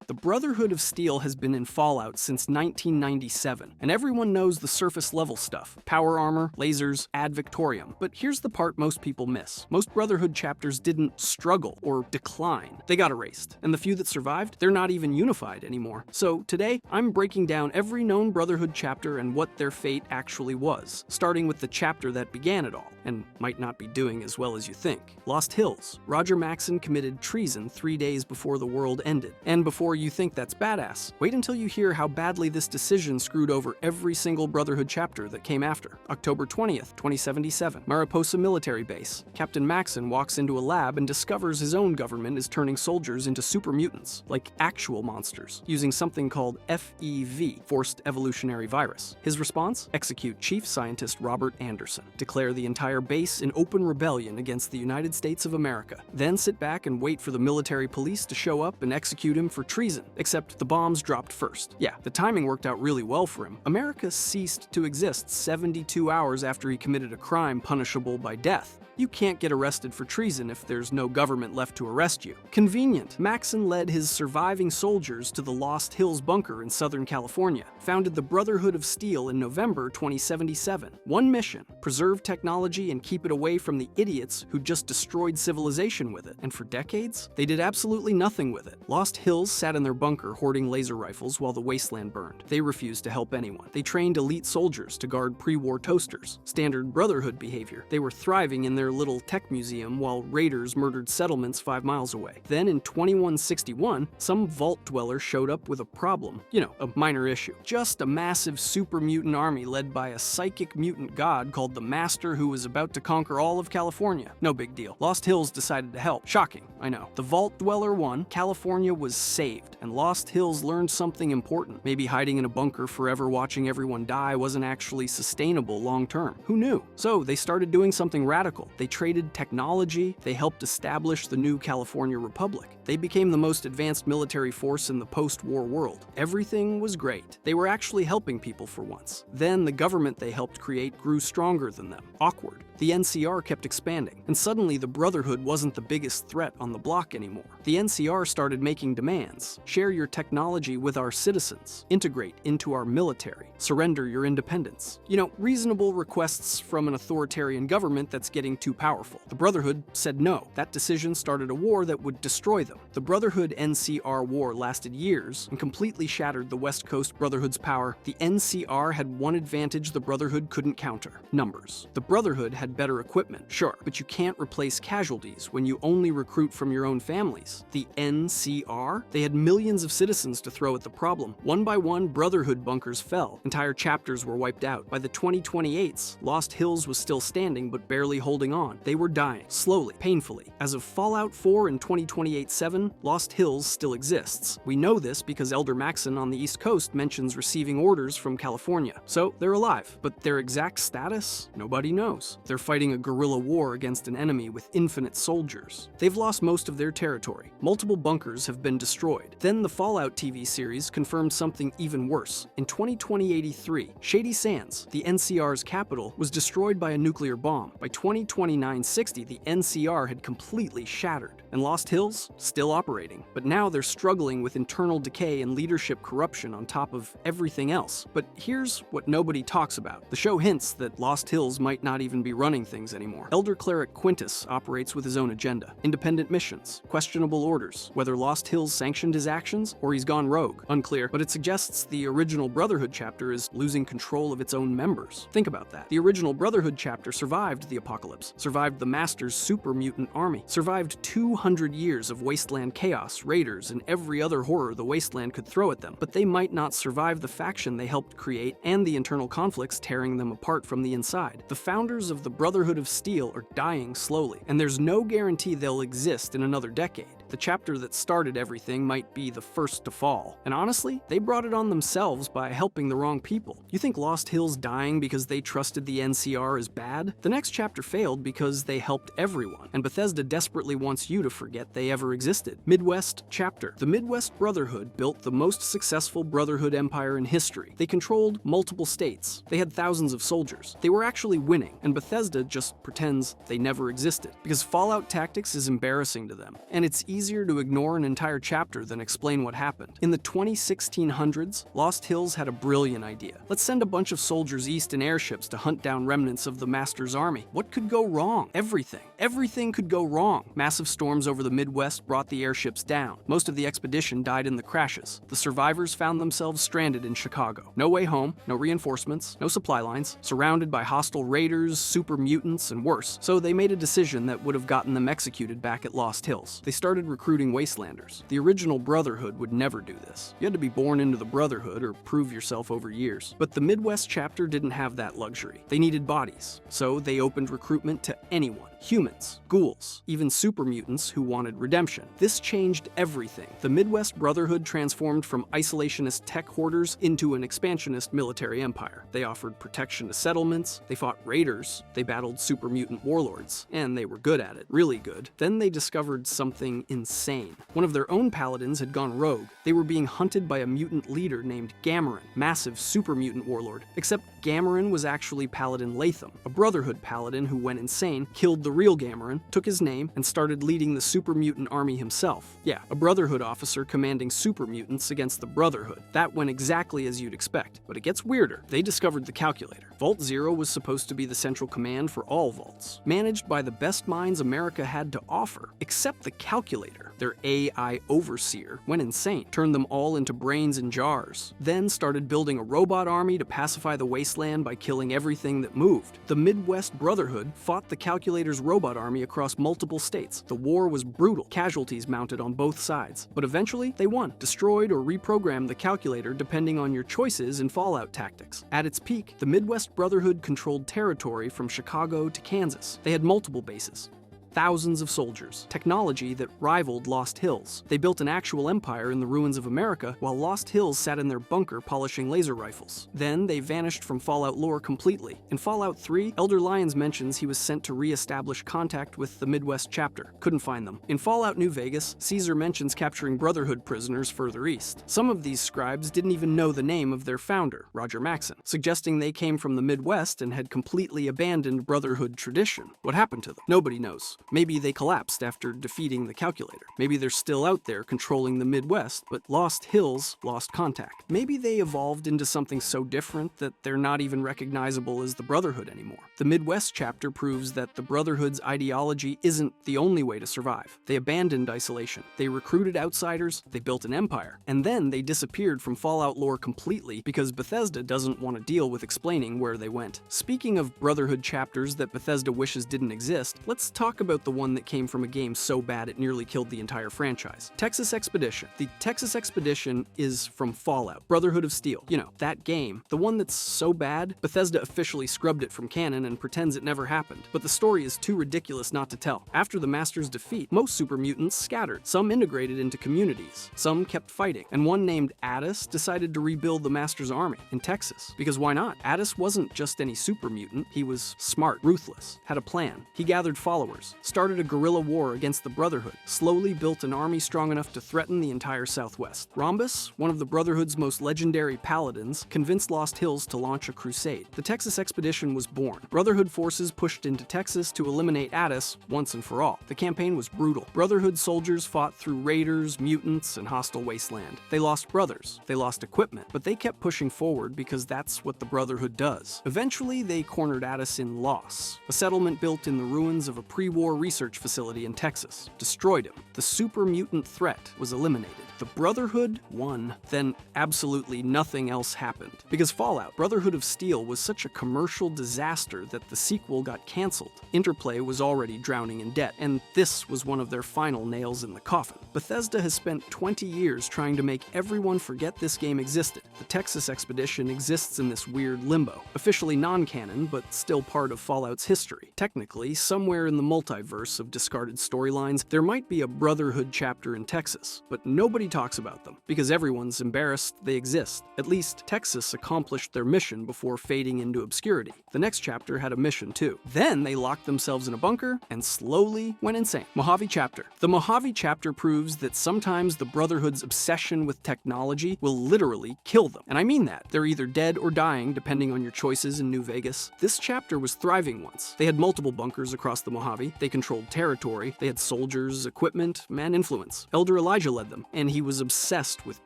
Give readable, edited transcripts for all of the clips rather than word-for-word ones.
The Brotherhood of Steel has been in Fallout since 1997, and everyone knows the surface-level stuff: power armor, lasers, ad victoriam. But here's the part most people miss. Most Brotherhood chapters didn't struggle or decline. They got erased, and the few that survived, they're not even unified anymore. So today, I'm breaking down every known Brotherhood chapter and what their fate actually was, starting with the chapter that began it all, and might not be doing as well as you think. Lost Hills. Roger Maxson committed treason 3 days before the world ended. And before you think that's badass, wait until you hear how badly this decision screwed over every single Brotherhood chapter that came after. October 20th, 2077, Mariposa Military Base. Captain Maxson walks into a lab and discovers his own government is turning soldiers into super mutants, like actual monsters, using something called FEV, Forced Evolutionary Virus. His response? Execute Chief Scientist Robert Anderson. Declare the entire base in open rebellion against the United States of America. Then sit back and wait for the military police to show up and execute him for treason. Except the bombs dropped first. Yeah, the timing worked out really well for him. America ceased to exist 72 hours after he committed a crime punishable by death. You can't get arrested for treason if there's no government left to arrest you. Convenient. Maxson led his surviving soldiers to the Lost Hills bunker in Southern California, founded the Brotherhood of Steel in November 2077. One mission: preserve technology and keep it away from the idiots who just destroyed civilization with it. And for decades, they did absolutely nothing with it. Lost Hills sat in their bunker hoarding laser rifles while the wasteland burned. They refused to help anyone. They trained elite soldiers to guard pre-war toasters. Standard Brotherhood behavior. They were thriving in their little tech museum while raiders murdered settlements 5 miles away. Then in 2161, some vault dweller showed up with a problem. You know, a minor issue. Just a massive super mutant army led by a psychic mutant god called the Master who was about to conquer all of California. No big deal. Lost Hills decided to help. Shocking, I know. The vault dweller won, California was saved, and Lost Hills learned something important. Maybe hiding in a bunker forever watching everyone die wasn't actually sustainable long term. Who knew? So they started doing something radical. They traded technology, they helped establish the new California Republic. They became the most advanced military force in the post-war world. Everything was great. They were actually helping people for once. Then the government they helped create grew stronger than them. Awkward. The NCR kept expanding, and suddenly the Brotherhood wasn't the biggest threat on the block anymore. The NCR started making demands. Share your technology with our citizens. Integrate into our military. Surrender your independence. You know, reasonable requests from an authoritarian government that's getting too powerful. The Brotherhood said no. That decision started a war that would destroy them. The Brotherhood-NCR war lasted years and completely shattered the West Coast Brotherhood's power. The NCR had one advantage the Brotherhood couldn't counter: numbers. The Brotherhood had better equipment, sure, but you can't replace casualties when you only recruit from your own families. The NCR? They had millions of citizens to throw at the problem. One by one, Brotherhood bunkers fell. Entire chapters were wiped out. By the 2028s, Lost Hills was still standing but barely holding on. They were dying, slowly, painfully. As of Fallout 4 and 2028-7, Lost Hills still exists. We know this because Elder Maxson on the East Coast mentions receiving orders from California. So they're alive, but their exact status? Nobody knows. They're fighting a guerrilla war against an enemy with infinite soldiers. They've lost most of their territory. Multiple bunkers have been destroyed. Then the Fallout TV series confirmed something even worse. In 2083, Shady Sands, the NCR's capital, was destroyed by a nuclear bomb. By 2029-60, the NCR had completely shattered, and Lost Hills still operating. But now they're struggling with internal decay and leadership corruption on top of everything else. But here's what nobody talks about. The show hints that Lost Hills might not even be running things anymore. Elder Cleric Quintus operates with his own agenda. Independent missions, questionable orders. Whether Lost Hills sanctioned his actions or he's gone rogue, unclear, but it suggests the original Brotherhood chapter is losing control of its own members. Think about that. The original Brotherhood chapter survived the apocalypse, survived the Master's super mutant army, survived 200 years of wasteland chaos, raiders, and every other horror the wasteland could throw at them, but they might not survive the faction they helped create and the internal conflicts tearing them apart from the inside. The founders of the Brotherhood of Steel are dying slowly, and there's no guarantee they'll exist in another decade. The chapter that started everything might be the first to fall. And honestly, they brought it on themselves by helping the wrong people. You think Lost Hills dying because they trusted the NCR is bad? The next chapter failed because they helped everyone, and Bethesda desperately wants you to forget they ever existed. Midwest Chapter. The Midwest Brotherhood built the most successful Brotherhood empire in history. They controlled multiple states. They had thousands of soldiers. They were actually winning, and Bethesda Bethesda just pretends they never existed, because Fallout Tactics is embarrassing to them, and it's easier to ignore an entire chapter than explain what happened. In the 1600s, Lost Hills had a brilliant idea. Let's send a bunch of soldiers east in airships to hunt down remnants of the Master's army. What could go wrong? Everything. Everything could go wrong. Massive storms over the Midwest brought the airships down. Most of the expedition died in the crashes. The survivors found themselves stranded in Chicago. No way home, no reinforcements, no supply lines, surrounded by hostile raiders, super mutants, and worse. So they made a decision that would have gotten them executed back at Lost Hills. They started recruiting wastelanders. The original Brotherhood would never do this. You had to be born into the Brotherhood or prove yourself over years. But the Midwest chapter didn't have that luxury. They needed bodies. So they opened recruitment to anyone. Humans, ghouls, even super mutants who wanted redemption. This changed everything. The Midwest Brotherhood transformed from isolationist tech hoarders into an expansionist military empire. They offered protection to settlements, they fought raiders, they battled super mutant warlords, and they were good at it, really good. Then they discovered something insane. One of their own paladins had gone rogue. They were being hunted by a mutant leader named Gamorrean, massive super mutant warlord. Except Gamorrean was actually Paladin Latham, a Brotherhood paladin who went insane, killed the real Gamorrean, took his name, and started leading the super mutant army himself. Yeah, a Brotherhood officer commanding super mutants against the Brotherhood. That went exactly as you'd expect. But it gets weirder. They discovered the calculator. Vault Zero was supposed to be the central command for all vaults, managed by the best minds America had to offer, except the calculator. Their AI overseer went insane, turned them all into brains in jars, then started building a robot army to pacify the wasteland by killing everything that moved. The Midwest Brotherhood fought the calculator's robot army across multiple states. The war was brutal, casualties mounted on both sides. But eventually, they won, destroyed or reprogrammed the calculator depending on your choices in Fallout Tactics. At its peak, the Midwest Brotherhood controlled territory from Chicago to Kansas. They had multiple bases, thousands of soldiers, technology that rivaled Lost Hills. They built an actual empire in the ruins of America, while Lost Hills sat in their bunker polishing laser rifles. Then they vanished from Fallout lore completely. In Fallout 3, Elder Lyons mentions he was sent to re-establish contact with the Midwest Chapter. Couldn't find them. In Fallout New Vegas, Caesar mentions capturing Brotherhood prisoners further east. Some of these scribes didn't even know the name of their founder, Roger Maxon, suggesting they came from the Midwest and had completely abandoned Brotherhood tradition. What happened to them? Nobody knows. Maybe they collapsed after defeating the calculator. Maybe they're still out there controlling the Midwest, but Lost Hills lost contact. Maybe they evolved into something so different that they're not even recognizable as the Brotherhood anymore. The Midwest chapter proves that the Brotherhood's ideology isn't the only way to survive. They abandoned isolation. They recruited outsiders, they built an empire, and then they disappeared from Fallout lore completely because Bethesda doesn't want to deal with explaining where they went. Speaking of Brotherhood chapters that Bethesda wishes didn't exist, let's talk about the one that came from a game so bad it nearly killed the entire franchise. Texas Expedition. The Texas Expedition is from Fallout, Brotherhood of Steel. You know, that game. The one that's so bad, Bethesda officially scrubbed it from canon and pretends it never happened. But the story is too ridiculous not to tell. After the Master's defeat, most super mutants scattered. Some integrated into communities. Some kept fighting. And one named Addis decided to rebuild the Master's army in Texas. Because why not? Addis wasn't just any super mutant. He was smart, ruthless, had a plan. He gathered followers, started a guerrilla war against the Brotherhood, slowly built an army strong enough to threaten the entire Southwest. Rhombus, one of the Brotherhood's most legendary paladins, convinced Lost Hills to launch a crusade. The Texas Expedition was born. Brotherhood forces pushed into Texas to eliminate Addis once and for all. The campaign was brutal. Brotherhood soldiers fought through raiders, mutants, and hostile wasteland. They lost brothers, they lost equipment, but they kept pushing forward because that's what the Brotherhood does. Eventually, they cornered Addis in Loss, a settlement built in the ruins of a pre-war research facility in Texas, destroyed him. The super mutant threat was eliminated. The Brotherhood won. Then absolutely nothing else happened. Because Fallout, Brotherhood of Steel was such a commercial disaster that the sequel got cancelled. Interplay was already drowning in debt, and this was one of their final nails in the coffin. Bethesda has spent 20 years trying to make everyone forget this game existed. The Texas Expedition exists in this weird limbo, officially non-canon, but still part of Fallout's history. Technically, somewhere in the multiverse, multiverse of discarded storylines, there might be a Brotherhood chapter in Texas, but nobody talks about them, because everyone's embarrassed they exist. At least, Texas accomplished their mission before fading into obscurity. The next chapter had a mission too. Then they locked themselves in a bunker and slowly went insane. Mojave Chapter. The Mojave Chapter proves that sometimes the Brotherhood's obsession with technology will literally kill them. And I mean that. They're either dead or dying, depending on your choices in New Vegas. This chapter was thriving once. They had multiple bunkers across the Mojave. They controlled territory. They had soldiers, equipment, and influence. Elder Elijah led them, and he was obsessed with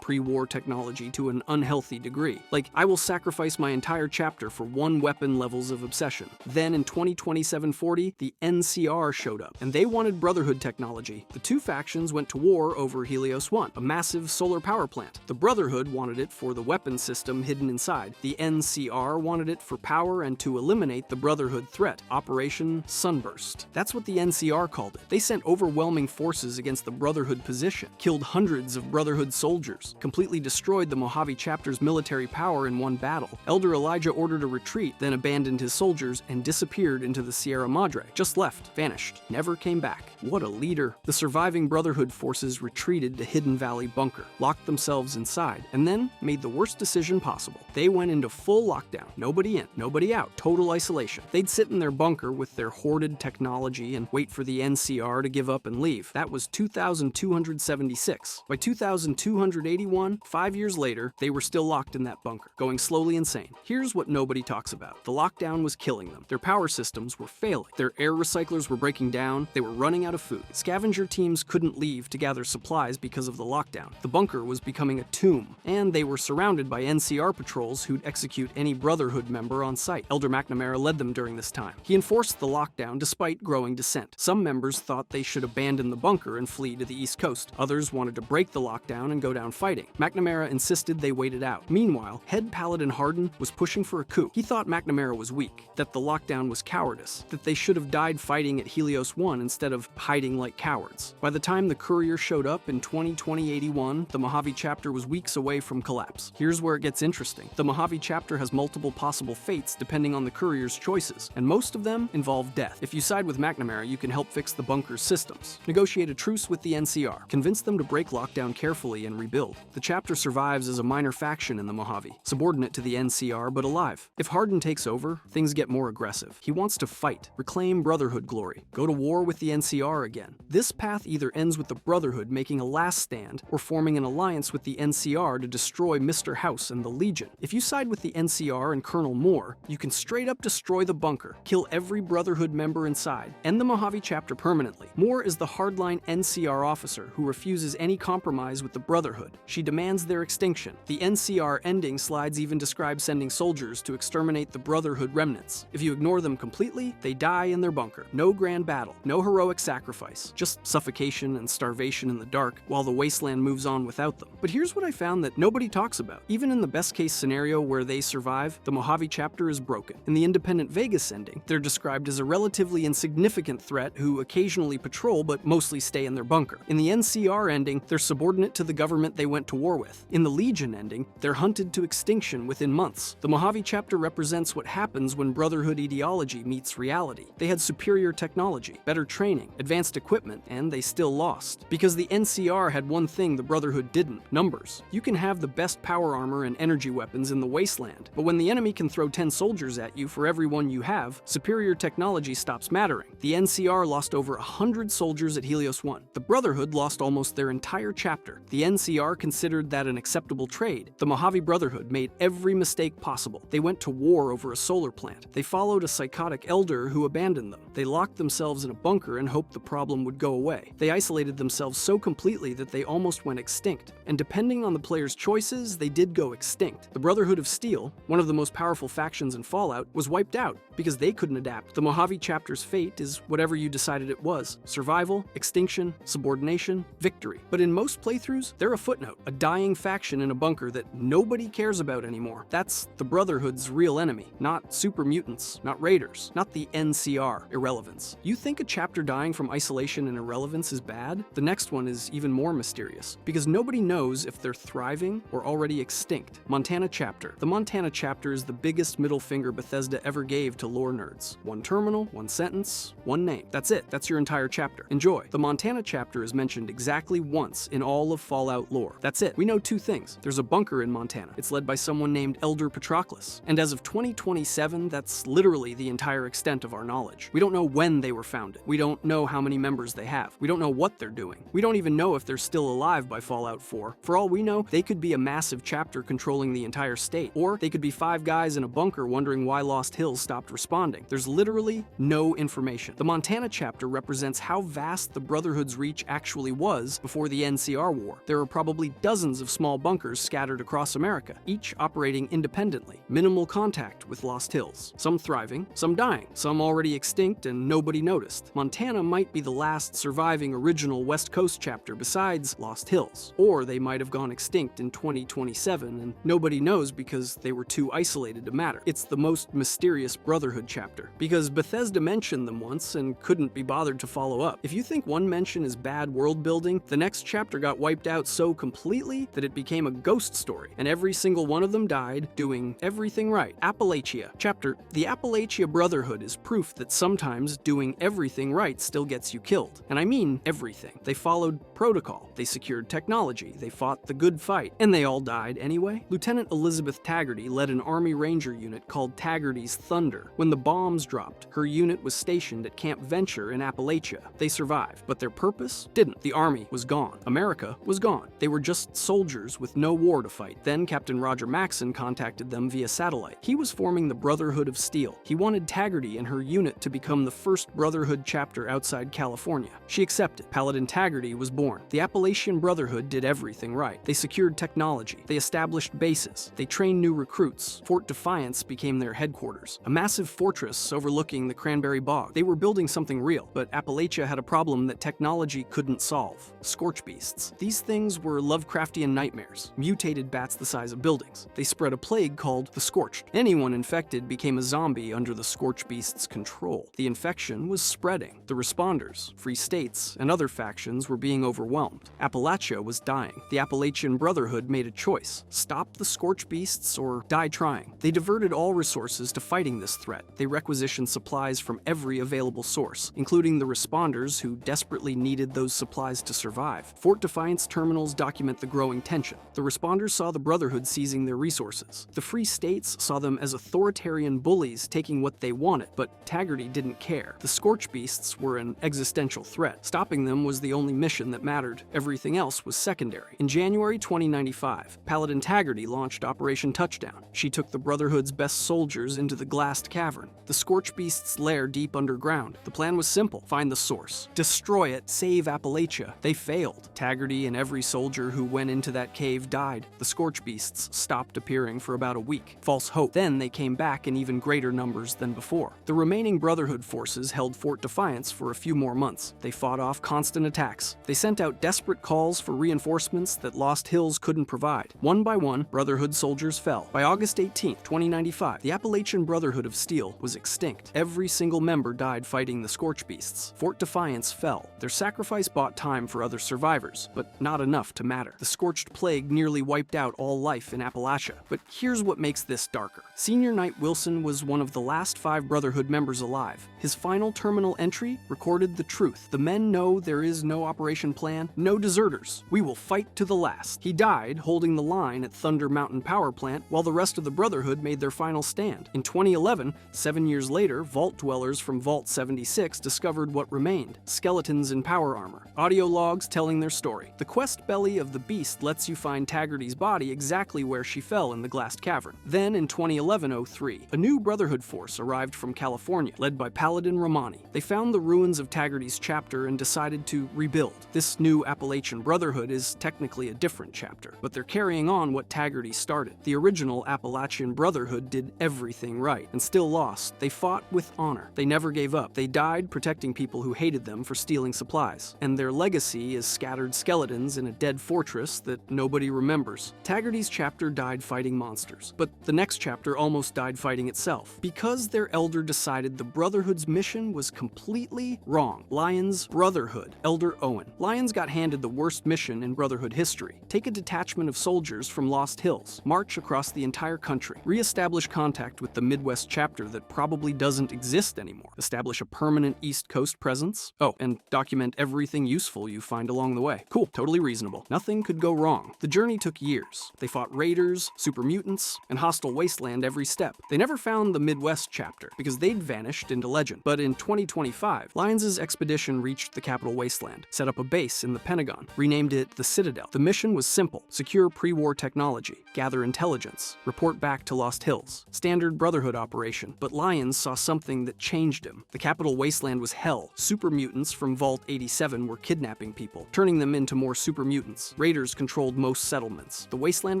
pre-war technology to an unhealthy degree. Like, I will sacrifice my entire chapter for one weapon levels of obsession. Then in 2027-40, the NCR showed up, and they wanted Brotherhood technology. The two factions went to war over Helios 1, a massive solar power plant. The Brotherhood wanted it for the weapon system hidden inside. The NCR wanted it for power and to eliminate the Brotherhood threat, Operation Sunburst. That's what the NCR called it. They sent overwhelming forces against the Brotherhood position, killed hundreds of Brotherhood soldiers, completely destroyed the Mojave Chapter's military power in one battle. Elder Elijah ordered a retreat, then abandoned his soldiers and disappeared into the Sierra Madre. Just left, vanished, never came back. What a leader. The surviving Brotherhood forces retreated to Hidden Valley Bunker, locked themselves inside, and then made the worst decision possible. They went into full lockdown. Nobody in, nobody out, total isolation. They'd sit in their bunker with their hoarded technology and wait for the NCR to give up and leave. That was 2,276. By 2,281, 5 years later, they were still locked in that bunker, going slowly insane. Here's what nobody talks about. The lockdown was killing them. Their power systems were failing. Their air recyclers were breaking down. They were running out of food. Scavenger teams couldn't leave to gather supplies because of the lockdown. The bunker was becoming a tomb, and they were surrounded by NCR patrols who'd execute any Brotherhood member on sight. Elder McNamara led them during this time. He enforced the lockdown despite growing dissent. Some members thought they should abandon the bunker and flee to the East Coast. Others wanted to break the lockdown and go down fighting. McNamara insisted they wait it out. Meanwhile, head Paladin Hardin was pushing for a coup. He thought McNamara was weak, that the lockdown was cowardice, that they should have died fighting at Helios 1 instead of hiding like cowards. By the time the courier showed up in 2081, the Mojave Chapter was weeks away from collapse. Here's where it gets interesting. The Mojave Chapter has multiple possible fates depending on the courier's choices, and most of them involve death. If you side with McNamara, you can help fix the bunker's systems. Negotiate a truce with the NCR. Convince them to break lockdown carefully and rebuild. The chapter survives as a minor faction in the Mojave, subordinate to the NCR but alive. If Hardin takes over, things get more aggressive. He wants to fight, reclaim Brotherhood glory, go to war with the NCR again. This path either ends with the Brotherhood making a last stand or forming an alliance with the NCR to destroy Mr. House and the Legion. If you side with the NCR and Colonel Moore, you can straight up destroy the bunker, kill every Brotherhood member inside, end the Mojave Chapter permanently. Moore is the hardline NCR officer who refuses any compromise with the Brotherhood. She demands their extinction. The NCR ending slides even describe sending soldiers to exterminate the Brotherhood remnants. If you ignore them completely, they die in their bunker. No grand battle, no heroic sacrifice, just suffocation and starvation in the dark while the wasteland moves on without them. But here's what I found that nobody talks about. Even in the best case scenario where they survive, the Mojave Chapter is broken. In the Independent Vegas ending, they're described as a relatively insignificant threat who occasionally patrol but mostly stay in their bunker. In the NCR ending, they're subordinate to the government they went to war with. In the Legion ending, they're hunted to extinction within months. The Mojave Chapter represents what happens when Brotherhood ideology meets reality. They had superior technology, better training, advanced equipment, and they still lost. Because the NCR had one thing the Brotherhood didn't: numbers. You can have the best power armor and energy weapons in the wasteland, but when the enemy can throw 10 soldiers at you for every one you have, superior technology stops mattering. The NCR lost over 100 soldiers at Helios 1. The Brotherhood lost almost their entire chapter. The NCR considered that an acceptable trade. The Mojave Brotherhood made every mistake possible. They went to war over a solar plant. They followed a psychotic elder who abandoned them. They locked themselves in a bunker and hoped the problem would go away. They isolated themselves so completely that they almost went extinct. And depending on the player's choices, they did go extinct. The Brotherhood of Steel, one of the most powerful factions in Fallout, was wiped out because they couldn't adapt. The Mojave Chapter's fate is whatever you decided it was: survival, extinction, subordination, victory. But in most playthroughs, they're a footnote, a dying faction in a bunker that nobody cares about anymore. That's the Brotherhood's real enemy, not super mutants, not raiders, not the NCR, irrelevance. You think a chapter dying from isolation and irrelevance is bad? The next one is even more mysterious, because nobody knows if they're thriving or already extinct. Montana Chapter. The Montana Chapter is the biggest middle finger Bethesda ever gave to lore nerds. One terminal, one sentence, one one name. That's it. That's your entire chapter. Enjoy. The Montana chapter is mentioned exactly once in all of Fallout lore. That's it. We know two things. There's a bunker in Montana. It's led by someone named Elder Patroclus. And as of 2027, that's literally the entire extent of our knowledge. We don't know when they were founded. We don't know how many members they have. We don't know what they're doing. We don't even know if they're still alive by Fallout 4. For all we know, they could be a massive chapter controlling the entire state. Or they could be 5 guys in a bunker wondering why Lost Hills stopped responding. There's literally no information. The Montana chapter represents how vast the Brotherhood's reach actually was before the NCR war. There are probably dozens of small bunkers scattered across America, each operating independently, minimal contact with Lost Hills. Some thriving, some dying, some already extinct and nobody noticed. Montana might be the last surviving original West Coast chapter besides Lost Hills. Or they might have gone extinct in 2027 and nobody knows because they were too isolated to matter. It's the most mysterious Brotherhood chapter, because Bethesda mentioned them once and couldn't be bothered to follow up. If you think one mention is bad world building, the next chapter got wiped out so completely that it became a ghost story, and every single one of them died doing everything right. Appalachia Chapter. The Appalachia Brotherhood is proof that sometimes doing everything right still gets you killed. And I mean everything. They followed protocol, they secured technology, they fought the good fight, and they all died anyway. Lieutenant Elizabeth Taggarty led an Army Ranger unit called Taggarty's Thunder. When the bombs dropped, her unit was stationed at Camp Venture in Appalachia. They survived, but their purpose didn't. The Army was gone. America was gone. They were just soldiers with no war to fight. Then Captain Roger Maxson contacted them via satellite. He was forming the Brotherhood of Steel. He wanted Taggarty and her unit to become the first Brotherhood chapter outside California. She accepted. Paladin Taggarty was born. The Appalachian Brotherhood did everything right. They secured technology. They established bases. They trained new recruits. Fort Defiance became their headquarters, a massive fortress overlooking the Cranberry Bog. They were building something real, but Appalachia had a problem that technology couldn't solve: scorch beasts. These things were Lovecraftian nightmares, mutated bats the size of buildings. They spread a plague called the Scorched. Anyone infected became a zombie under the scorch beast's control. The infection was spreading. The responders, free states, and other factions were being overwhelmed. Appalachia was dying. The Appalachian Brotherhood made a choice: stop the scorch beasts or die trying. They diverted all resources to fighting this threat. They requisitioned supplies from every available source, including the responders who desperately needed those supplies to survive. Fort Defiance terminals document the growing tension. The responders saw the Brotherhood seizing their resources. The free states saw them as authoritarian bullies taking what they wanted, but Taggarty didn't care. The scorch beasts were an existential threat. Stopping them was the only mission that mattered. Everything else was secondary. In January 2095, Paladin Taggarty launched Operation Touchdown. She took the Brotherhood's best soldiers into the glassed cavern, the scorch beast's lair deep underground. The plan was simple: find the source, destroy it, save Appalachia. They failed. Taggarty and every soldier who went into that cave died. The scorch beasts stopped appearing for about a week. False hope. Then they came back in even greater numbers than before. The remaining Brotherhood forces held Fort Defiance for a few more months. They fought off constant attacks. They sent out desperate calls for reinforcements that Lost Hills couldn't provide. One by one, Brotherhood soldiers fell. By August 18, 2095, the Appalachian Brotherhood of Steel was extinct. Every single member died fighting the scorch beasts. Fort Defiance fell. Their sacrifice bought time for other survivors, but not enough to matter. The scorched plague nearly wiped out all life in Appalachia. But here's what makes this darker. Senior Knight Wilson was one of the last 5 Brotherhood members alive. His final terminal entry recorded the truth. The men know there is no operation plan, no deserters. We will fight to the last. He died holding the line at Thunder Mountain Power Plant while the rest of the Brotherhood made their final stand. In 2011, 7 years later, vault dwellers from Vault 76 discovered what remained: skeletons in power armor, audio logs telling their story. The quest belly of the beast lets you find Taggarty's body exactly where she fell in the glassed cavern. Then in 2011-03, a new Brotherhood force arrived from California, led by Paladin Romani. They found the ruins of Taggarty's chapter and decided to rebuild. This new Appalachian Brotherhood is technically a different chapter, but they're carrying on what Taggarty started. The original Appalachian Brotherhood did everything right and still lost. They fought with honor. They never gave up. They died protecting people who hated them for stealing supplies. And their legacy is scattered skeletons in a dead fortress that nobody remembers. Taggarty's chapter died fighting monsters, but the next chapter almost died fighting itself, because their elder decided the Brotherhood's mission was completely wrong. Lyon's Brotherhood, Elder Owen. Lyons got handed the worst mission in Brotherhood history. Take a detachment of soldiers from Lost Hills, march across the entire country, re-establish contact with the Midwest chapter that probably doesn't exist anymore, establish a permanent East Coast presence. Oh, and document everything useful you find along the way. Cool, totally reasonable. Nothing could go wrong. The journey took years. They fought raiders, super mutants, and hostile wasteland every step. They never found the Midwest chapter because they'd vanished into legend. But in 2025, Lyons' expedition reached the capital wasteland, set up a base in the Pentagon, renamed it the Citadel. The mission was simple: secure pre-war technology, gather intelligence, report back to Lost Hills. Standard Brotherhood operation. But Lyons saw something that changed him. The capital wasteland was hell. Super mutants from Vault 87 were kidnapping people, turning them into more super mutants. Raiders controlled most settlements. The wasteland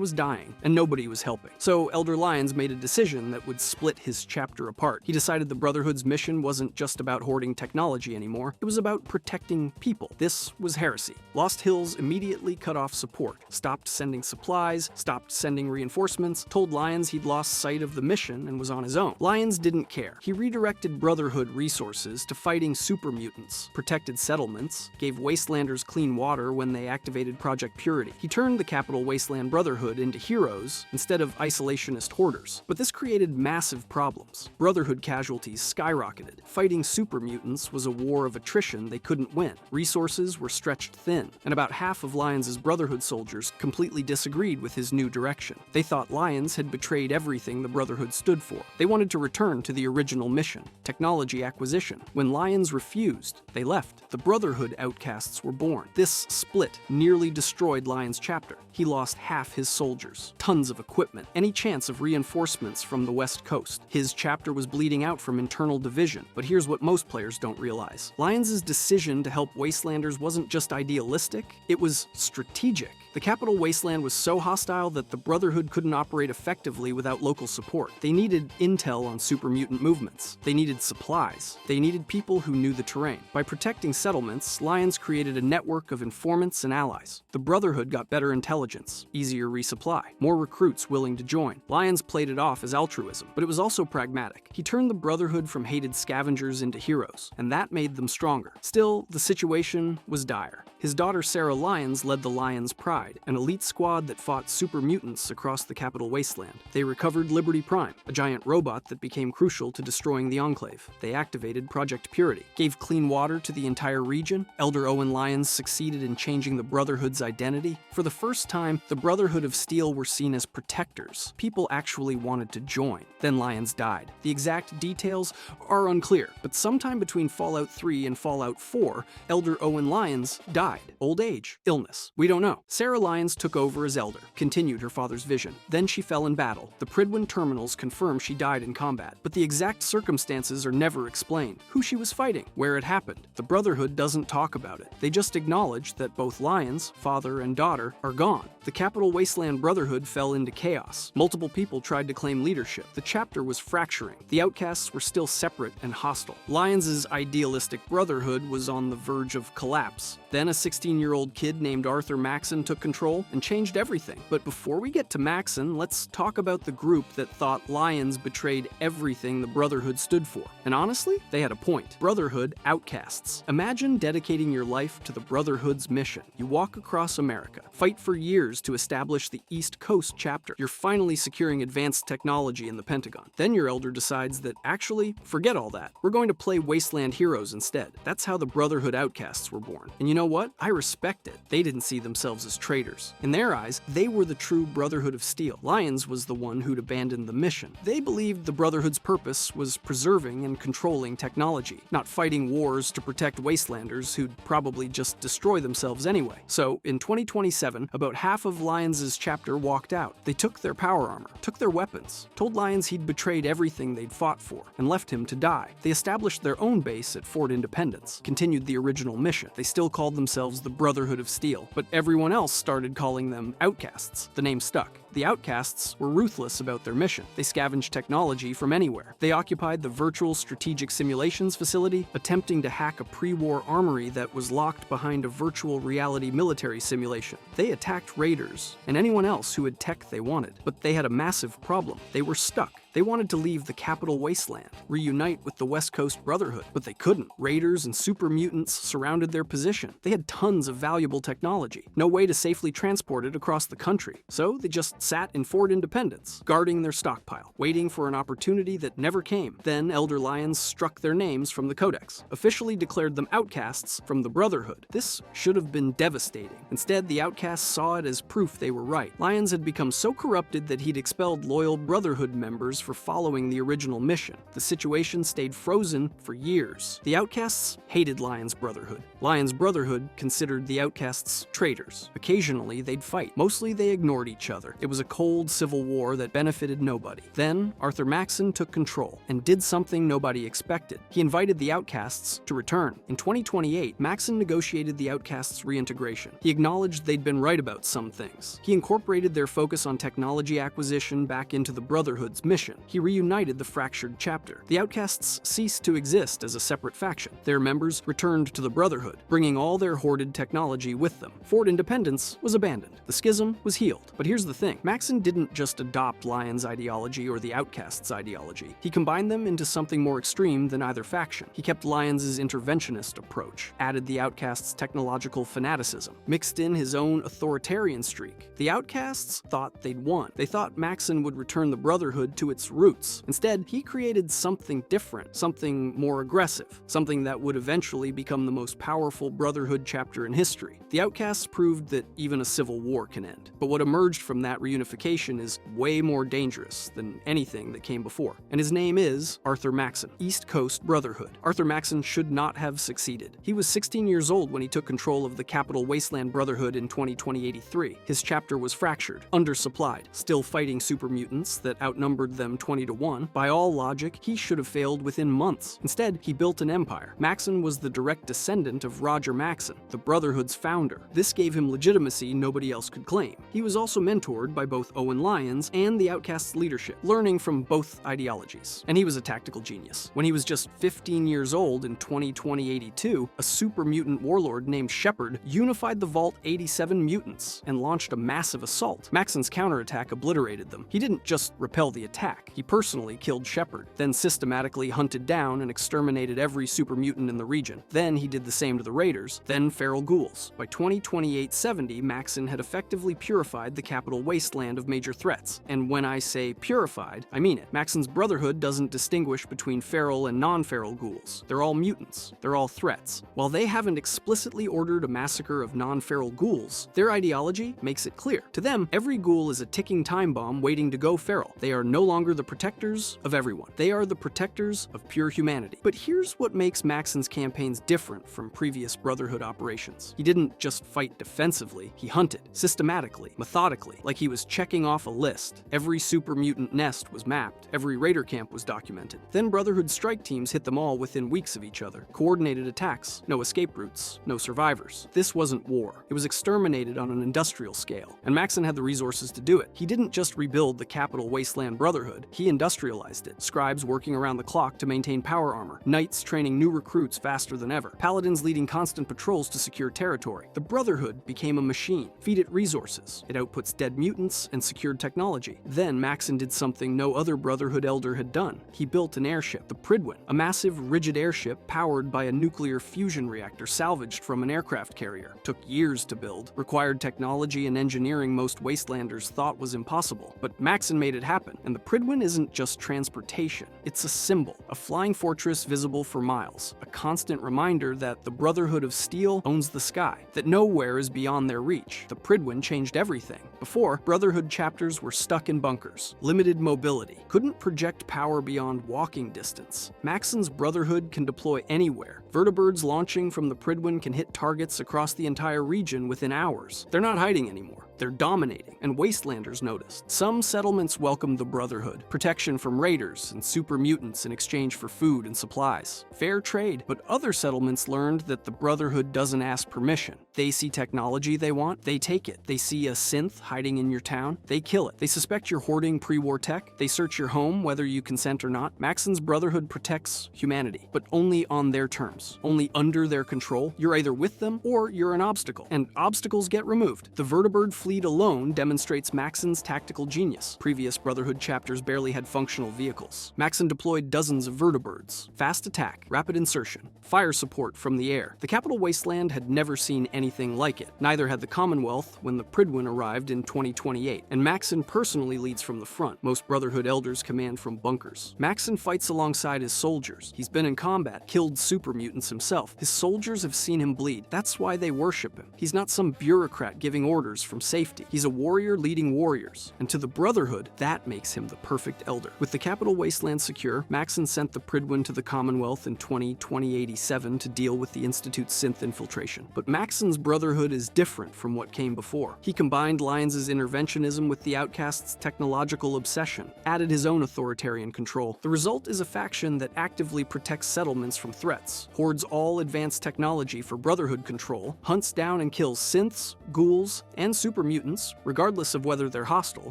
was dying, and nobody was helping. So Elder Lyons made a decision that would split his chapter apart. He decided the Brotherhood's mission wasn't just about hoarding technology anymore, it was about protecting people. This was heresy. Lost Hills immediately cut off support, stopped sending supplies, stopped sending reinforcements, told Lyons he'd lost sight of the mission and was on his own. Lyons didn't care. He redirected Brotherhood resources to fighting super mutants, protected settlements, gave wastelanders clean water when they activated Project Purity. He turned the capital wasteland Brotherhood into heroes instead of isolationist hoarders. But this created massive problems. Brotherhood casualties skyrocketed. Fighting super mutants was a war of attrition they couldn't win. Resources were stretched thin, and about half of Lyons' Brotherhood soldiers completely disagreed with his new direction. They thought Lyons had betrayed everything the Brotherhood stood for. They wanted to return to the original mission, technology acquisition. When Lyons refused, they left. The Brotherhood Outcasts were born. This split nearly destroyed Lyons' chapter. He lost half his soldiers, tons of equipment, any chance of reinforcements from the West Coast. His chapter was bleeding out from internal division. But here's what most players don't realize. Lyons' decision to help Wastelanders wasn't just idealistic, it was strategic. The capital wasteland was so hostile that the Brotherhood couldn't operate effectively without local support. They needed intel on super mutant movements. They needed supplies. They needed people who knew the terrain. By protecting settlements, Lyons created a network of informants and allies. The Brotherhood got better intelligence, easier resupply, more recruits willing to join. Lyons played it off as altruism, but it was also pragmatic. He turned the Brotherhood from hated scavengers into heroes, and that made them stronger. Still, the situation was dire. His daughter Sarah Lyons led the Lyons Pride, an elite squad that fought super mutants across the capital wasteland. They recovered Liberty Prime, a giant robot that became crucial to destroying the Enclave. They activated Project Purity, gave clean water to the entire region. Elder Owen Lyons succeeded in changing the Brotherhood's identity. For the first time, the Brotherhood of Steel were seen as protectors. People actually wanted to join. Then Lyons died. The exact details are unclear, but sometime between Fallout 3 and Fallout 4, Elder Owen Lyons died. Old age, illness, we don't know. Sarah Lyons took over as Elder, continued her father's vision. Then she fell in battle. The Pridwin terminals confirm she died in combat, but the exact circumstances are never explained. Who she was fighting, where it happened. The Brotherhood doesn't talk about it. They just acknowledge that both Lyons, father and daughter, are gone. The Capital Wasteland Brotherhood fell into chaos. Multiple people tried to claim leadership. The chapter was fracturing. The Outcasts were still separate and hostile. Lyons' idealistic Brotherhood was on the verge of collapse. Then a 16-year-old kid named Arthur Maxon took control and changed everything. But before we get to Maxon, let's talk about the group that thought Lyons betrayed everything the Brotherhood stood for. And honestly, they had a point. Brotherhood Outcasts. Imagine dedicating your life to the Brotherhood's mission. You walk across America, fight for years to establish the East Coast chapter. You're finally securing advanced technology in the Pentagon. Then your elder decides that actually, forget all that. We're going to play Wasteland heroes instead. That's how the Brotherhood Outcasts were born. And you know what? I respect it. They didn't see themselves as traitors. In their eyes, they were the true Brotherhood of Steel. Lyons was the one who'd abandoned the mission. They believed the Brotherhood's purpose was preserving and controlling technology, not fighting wars to protect Wastelanders who'd probably just destroy themselves anyway. So, in 2027, about half of Lyons' chapter walked out. They took their power armor, took their weapons, told Lyons he'd betrayed everything they'd fought for, and left him to die. They established their own base at Fort Independence, continued the original mission. They still called themselves the Brotherhood of Steel, but everyone else started calling them Outcasts. The name stuck. The Outcasts were ruthless about their mission. They scavenged technology from anywhere. They occupied the Virtual Strategic Simulations facility, attempting to hack a pre-war armory that was locked behind a virtual reality military simulation. They attacked raiders and anyone else who had tech they wanted. But they had a massive problem. They were stuck. They wanted to leave the capital wasteland, reunite with the West Coast Brotherhood, but they couldn't. Raiders and super mutants surrounded their position. They had tons of valuable technology, no way to safely transport it across the country, so they just sat in Fort Independence, guarding their stockpile, waiting for an opportunity that never came. Then elder lions struck their names from the codex, officially declared them outcasts from the Brotherhood. This should have been devastating. Instead, the outcasts saw it as proof they were right. Lyons had become so corrupted that he'd expelled loyal Brotherhood members for following the original mission. The situation stayed frozen for years. The outcasts hated Lyons' Brotherhood. Lyons' Brotherhood considered the outcasts traitors. Occasionally, they'd fight. Mostly, they ignored each other. It was a cold civil war that benefited nobody. Then, Arthur Maxson took control and did something nobody expected. He invited the outcasts to return. In 2028, Maxson negotiated the outcasts' reintegration. He acknowledged they'd been right about some things. He incorporated their focus on technology acquisition back into the Brotherhood's mission. He reunited the fractured chapter. The outcasts ceased to exist as a separate faction. Their members returned to the Brotherhood, bringing all their hoarded technology with them. Fort Independence was abandoned. The schism was healed. But here's the thing. Maxson didn't just adopt Lyons' ideology or the outcasts' ideology. He combined them into something more extreme than either faction. He kept Lyons' interventionist approach, added the outcasts' technological fanaticism, mixed in his own authoritarian streak. The outcasts thought they'd won. They thought Maxson would return the Brotherhood to its roots. Instead, he created something different, something more aggressive, something that would eventually become the most powerful Brotherhood chapter in history. The outcasts proved that even a civil war can end. But what emerged from that reunification is way more dangerous than anything that came before. And his name is Arthur Maxson, East Coast Brotherhood. Arthur Maxson should not have succeeded. He was 16 years old when he took control of the Capital Wasteland Brotherhood in 2083. His chapter was fractured, undersupplied, still fighting super mutants that outnumbered them 20-1. By all logic, he should have failed within months. Instead, he built an empire. Maxson was the direct descendant of Roger Maxson, the Brotherhood's founder. This gave him legitimacy nobody else could claim. He was also mentored by both Owen Lyons and the Outcasts' leadership, learning from both ideologies. And he was a tactical genius. When he was just 15 years old in 2082, a super mutant warlord named Shepard unified the Vault 87 mutants and launched a massive assault. Maxson's counterattack obliterated them. He didn't just repel the attack, he personally killed Shepard, then systematically hunted down and exterminated every super mutant in the region. Then he did the same to the Raiders, then feral ghouls. By 2028-70, Maxson had effectively purified the Capital Wasteland of major threats. And when I say purified, I mean it. Maxson's Brotherhood doesn't distinguish between feral and non-feral ghouls. They're all mutants. They're all threats. While they haven't explicitly ordered a massacre of non-feral ghouls, their ideology makes it clear. To them, every ghoul is a ticking time bomb waiting to go feral. They are no longer the protectors of everyone. They are the protectors of pure humanity. But here's what makes Maxson's campaigns different from previous Brotherhood operations. He didn't just fight defensively, he hunted, systematically, methodically, like he was checking off a list. Every super mutant nest was mapped, every raider camp was documented. Then Brotherhood strike teams hit them all within weeks of each other. Coordinated attacks, no escape routes, no survivors. This wasn't war. It was exterminated on an industrial scale, and Maxson had the resources to do it. He didn't just rebuild the Capital Wasteland Brotherhood, he industrialized it. Scribes working around the clock to maintain power armor, knights training new recruits faster than ever, paladins leading constant patrols to secure territory. The Brotherhood became a machine. Feed it resources. It outputs dead mutants and secured technology. Then Maxson did something no other Brotherhood elder had done. He built an airship, the Pridwin, a massive rigid airship powered by a nuclear fusion reactor salvaged from an aircraft carrier. Took years to build, required technology and engineering most Wastelanders thought was impossible. But Maxson made it happen, and the Pridwin isn't just transportation. It's a symbol, a flying fortress visible for miles, a constant reminder that the Brotherhood of Steel owns the sky, that nowhere is beyond their reach. The Pridwin changed everything. Before, Brotherhood chapters were stuck in bunkers, limited mobility, couldn't project power beyond walking distance. Maxson's Brotherhood can deploy anywhere. Vertibirds launching from the Pridwin can hit targets across the entire region within hours. They're not hiding anymore. They're dominating, and Wastelanders noticed. Some settlements welcomed the Brotherhood, protection from raiders and super mutants in exchange for food and supplies. Fair trade, but other settlements learned that the Brotherhood doesn't ask permission. They see technology they want, they take it. They see a synth hiding in your town, they kill it. They suspect you're hoarding pre-war tech, they search your home whether you consent or not. Maxson's Brotherhood protects humanity, but only on their terms, only under their control. You're either with them or you're an obstacle, and obstacles get removed. The Vertibird fleet fleet alone demonstrates Maxon's tactical genius. Previous Brotherhood chapters barely had functional vehicles. Maxon deployed dozens of vertibirds, fast attack, rapid insertion, fire support from the air. The capital wasteland had never seen anything like it. Neither had the Commonwealth when the Prydwen arrived in 2028, and Maxon personally leads from the front. Most Brotherhood elders command from bunkers. Maxon fights alongside his soldiers. He's been in combat, killed super mutants himself. His soldiers have seen him bleed. That's why they worship him. He's not some bureaucrat giving orders from safety. He's a warrior leading warriors. And to the Brotherhood, that makes him the perfect elder. With the capital wasteland secure, Maxon sent the Prydwen to the Commonwealth in 2087 to deal with the Institute's synth infiltration. But Maxon's Brotherhood is different from what came before. He combined Lyons' interventionism with the Outcasts' technological obsession, added his own authoritarian control. The result is a faction that actively protects settlements from threats, hoards all advanced technology for Brotherhood control, hunts down and kills synths, ghouls, and super mutants, regardless of whether they're hostile,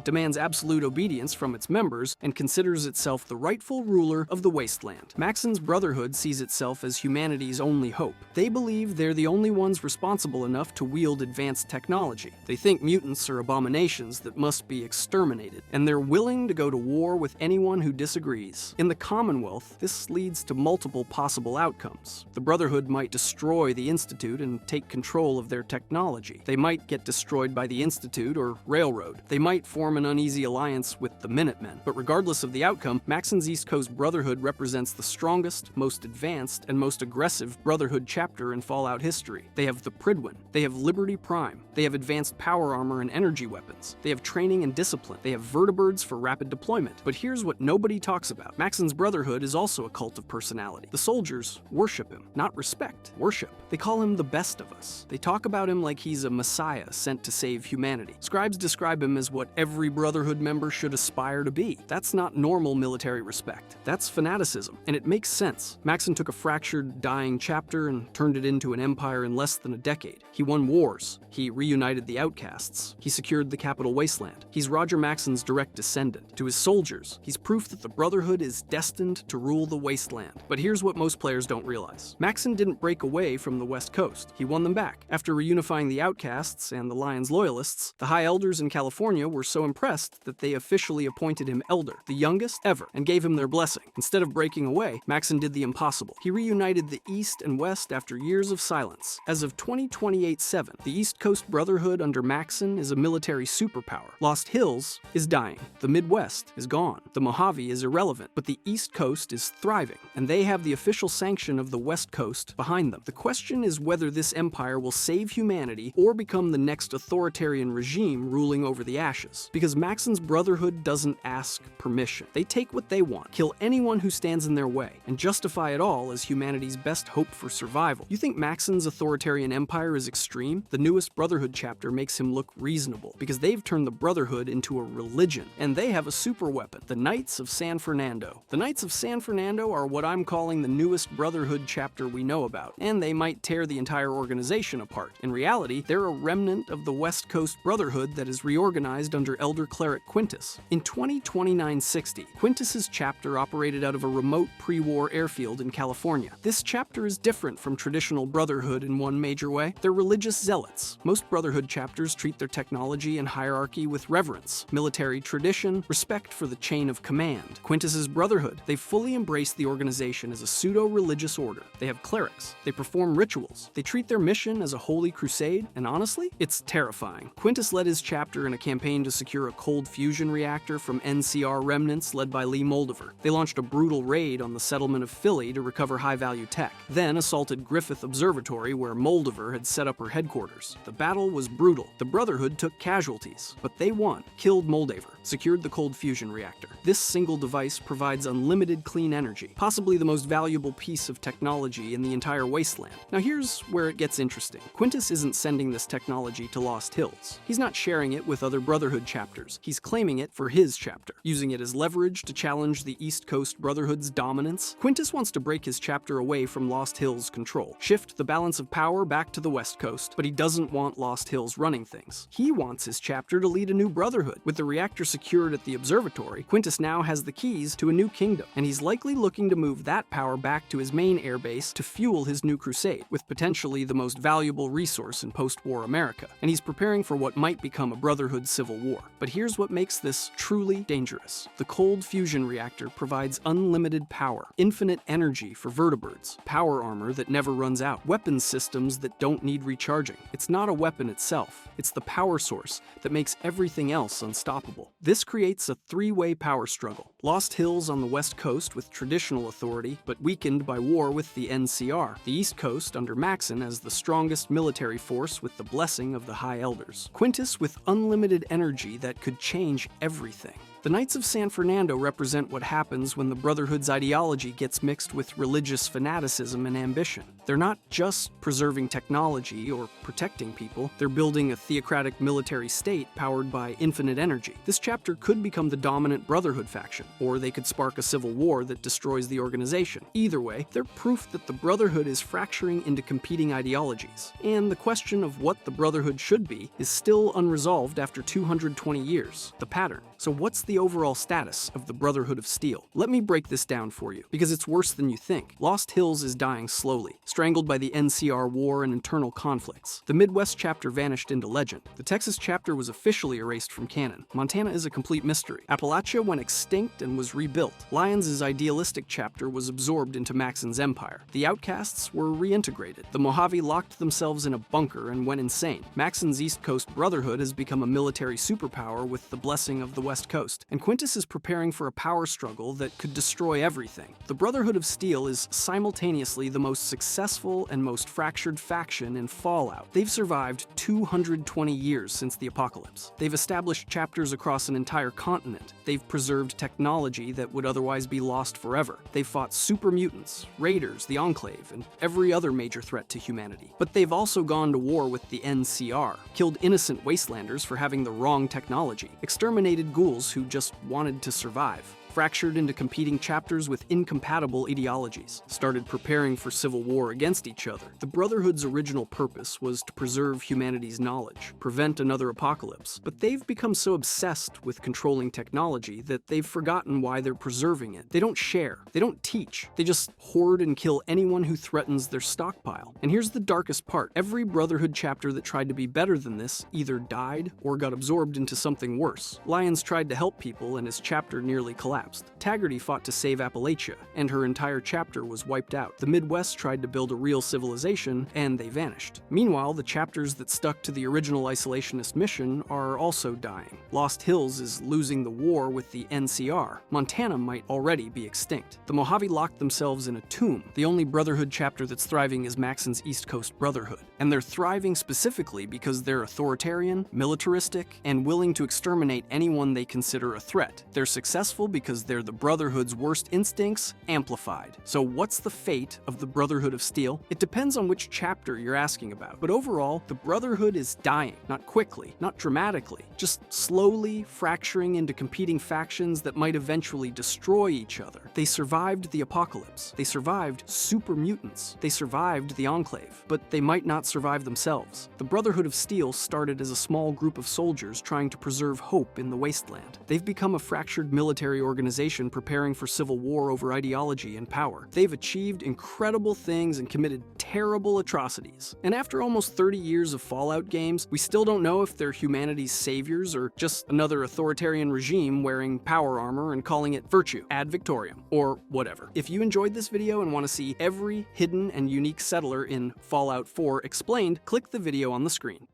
demands absolute obedience from its members, and considers itself the rightful ruler of the wasteland. Maxon's Brotherhood sees itself as humanity's only hope. They believe they're the only ones responsible enough to wield advanced technology. They think mutants are abominations that must be exterminated, and they're willing to go to war with anyone who disagrees. In the Commonwealth, this leads to multiple possible outcomes. The Brotherhood might destroy the Institute and take control of their technology. They might get destroyed by the Institute or Railroad. They might form an uneasy alliance with the Minutemen. But regardless of the outcome, Maxon's East Coast Brotherhood represents the strongest, most advanced, and most aggressive Brotherhood chapter in Fallout history. They have the Prydwen. They have Liberty Prime. They have advanced power armor and energy weapons. They have training and discipline. They have vertibirds for rapid deployment. But here's what nobody talks about. Maxon's Brotherhood is also a cult of personality. The soldiers worship him, not respect, worship. They call him the best of us. They talk about him like he's a messiah sent to save humanity. Scribes describe him as what every Brotherhood member should aspire to be. That's not normal military respect. That's fanaticism, and it makes sense. Maxon took a fractured, dying chapter and turned it into an empire in less than a decade. He won wars. He reunited the Outcasts. He secured the capital wasteland. He's Roger Maxon's direct descendant. To his soldiers, he's proof that the Brotherhood is destined to rule the wasteland. But here's what most players don't realize. Maxon didn't break away from the West Coast. He won them back. After reunifying the Outcasts and the Lyons Loyalists, the High Elders in California were so impressed that they officially appointed him Elder, the youngest ever, and gave him their blessing. Instead of breaking away, Maxon did the impossible. He reunited the East and West after years of silence. As of 2028-7, the East Coast Brotherhood under Maxon is a military superpower. Lost Hills is dying. The Midwest is gone. The Mojave is irrelevant, but the East Coast is thriving, and they have the official sanction of the West Coast behind them. The question is whether this empire will save humanity or become the next authoritarian regime ruling over the ashes. Because Maxon's Brotherhood doesn't ask permission. They take what they want, kill anyone who stands in their way, and justify it all as humanity's best hope for survival. You think Maxon's authoritarian empire is extreme? The newest Brotherhood chapter makes him look reasonable, because they've turned the Brotherhood into a religion, and they have a super weapon, the Knights of San Fernando. The Knights of San Fernando are what I'm calling the newest Brotherhood chapter we know about, and they might tear the entire organization apart. In reality, they're a remnant of the West Coast Brotherhood that is reorganized under Elder Cleric Quintus. In 2029-60, Quintus's chapter operated out of a remote pre-war airfield in California. This chapter is different from traditional Brotherhood in one major way. They're religious zealots. Most Brotherhood chapters treat their technology and hierarchy with reverence, military tradition, respect for the chain of command. Quintus's Brotherhood, they fully embrace the organization as a pseudo-religious order. They have clerics. They perform rituals. They treat their mission as a holy crusade, and honestly, it's terrifying. Quintus led his chapter in a campaign to secure a cold fusion reactor from NCR remnants led by Lee Moldover. They launched a brutal raid on the settlement of Philly to recover high-value tech, then assaulted Griffith Observatory where Moldover had set up her headquarters. The battle was brutal. The Brotherhood took casualties, but they won, killed Moldover, secured the cold fusion reactor. This single device provides unlimited clean energy, possibly the most valuable piece of technology in the entire wasteland. Now here's where it gets interesting. Quintus isn't sending this technology to Lost Hills. He's not sharing it with other Brotherhood chapters. He's claiming it for his chapter, using it as leverage to challenge the East Coast Brotherhood's dominance. Quintus wants to break his chapter away from Lost Hills' control, shift the balance of power back to the West Coast, but he doesn't want Lost Hills running things. He wants his chapter to lead a new Brotherhood. With the reactor secured at the observatory, Quintus now has the keys to a new kingdom, and he's likely looking to move that power back to his main airbase to fuel his new crusade, with potentially the most valuable resource in post-war America. And he's preparing for for what might become a Brotherhood civil war. But here's what makes this truly dangerous. The cold fusion reactor provides unlimited power, infinite energy for vertibirds, power armor that never runs out, weapons systems that don't need recharging. It's not a weapon itself, it's the power source that makes everything else unstoppable. This creates a three-way power struggle. Lost Hills on the west coast with traditional authority, but weakened by war with the NCR. The east coast under Maxon as the strongest military force with the blessing of the High Elders. Quintus with unlimited energy that could change everything. The Knights of San Fernando represent what happens when the Brotherhood's ideology gets mixed with religious fanaticism and ambition. They're not just preserving technology or protecting people, they're building a theocratic military state powered by infinite energy. This chapter could become the dominant Brotherhood faction, or they could spark a civil war that destroys the organization. Either way, they're proof that the Brotherhood is fracturing into competing ideologies, and the question of what the Brotherhood should be is still unresolved after 220 years. The pattern. So what's the overall status of the Brotherhood of Steel? Let me break this down for you, because it's worse than you think. Lost Hills is dying slowly, strangled by the NCR war and internal conflicts. The Midwest chapter vanished into legend. The Texas chapter was officially erased from canon. Montana is a complete mystery. Appalachia went extinct and was rebuilt. Lyons' idealistic chapter was absorbed into Maxon's empire. The Outcasts were reintegrated. The Mojave locked themselves in a bunker and went insane. Maxon's East Coast Brotherhood has become a military superpower with the blessing of the West Coast, and Quintus is preparing for a power struggle that could destroy everything. The Brotherhood of Steel is simultaneously the most successful and most fractured faction in Fallout. They've survived 220 years since the apocalypse. They've established chapters across an entire continent. They've preserved technology that would otherwise be lost forever. They've fought super mutants, raiders, the Enclave, and every other major threat to humanity. But they've also gone to war with the NCR, killed innocent wastelanders for having the wrong technology, exterminated ghouls who just wanted to survive, fractured into competing chapters with incompatible ideologies, started preparing for civil war against each other. The Brotherhood's original purpose was to preserve humanity's knowledge, prevent another apocalypse, but they've become so obsessed with controlling technology that they've forgotten why they're preserving it. They don't share, they don't teach, they just hoard and kill anyone who threatens their stockpile. And here's the darkest part. Every Brotherhood chapter that tried to be better than this either died or got absorbed into something worse. Lyons tried to help people and his chapter nearly collapsed. Taggarty fought to save Appalachia, and her entire chapter was wiped out. The Midwest tried to build a real civilization, and they vanished. Meanwhile, the chapters that stuck to the original isolationist mission are also dying. Lost Hills is losing the war with the NCR. Montana might already be extinct. The Mojave locked themselves in a tomb. The only Brotherhood chapter that's thriving is Maxon's East Coast Brotherhood. And they're thriving specifically because they're authoritarian, militaristic, and willing to exterminate anyone they consider a threat. They're successful because they're the Brotherhood's worst instincts amplified. So what's the fate of the Brotherhood of Steel? It depends on which chapter you're asking about, but overall, the Brotherhood is dying. Not quickly, not dramatically, just slowly fracturing into competing factions that might eventually destroy each other. They survived the apocalypse. They survived super mutants. They survived the Enclave, but they might not survive themselves. The Brotherhood of Steel started as a small group of soldiers trying to preserve hope in the wasteland. They've become a fractured military organization preparing for civil war over ideology and power. They've achieved incredible things and committed terrible atrocities. And after almost 30 years of Fallout games, we still don't know if they're humanity's saviors or just another authoritarian regime wearing power armor and calling it virtue, ad victoriam, or whatever. If you enjoyed this video and want to see every hidden and unique settler in Fallout 4 explained, click the video on the screen.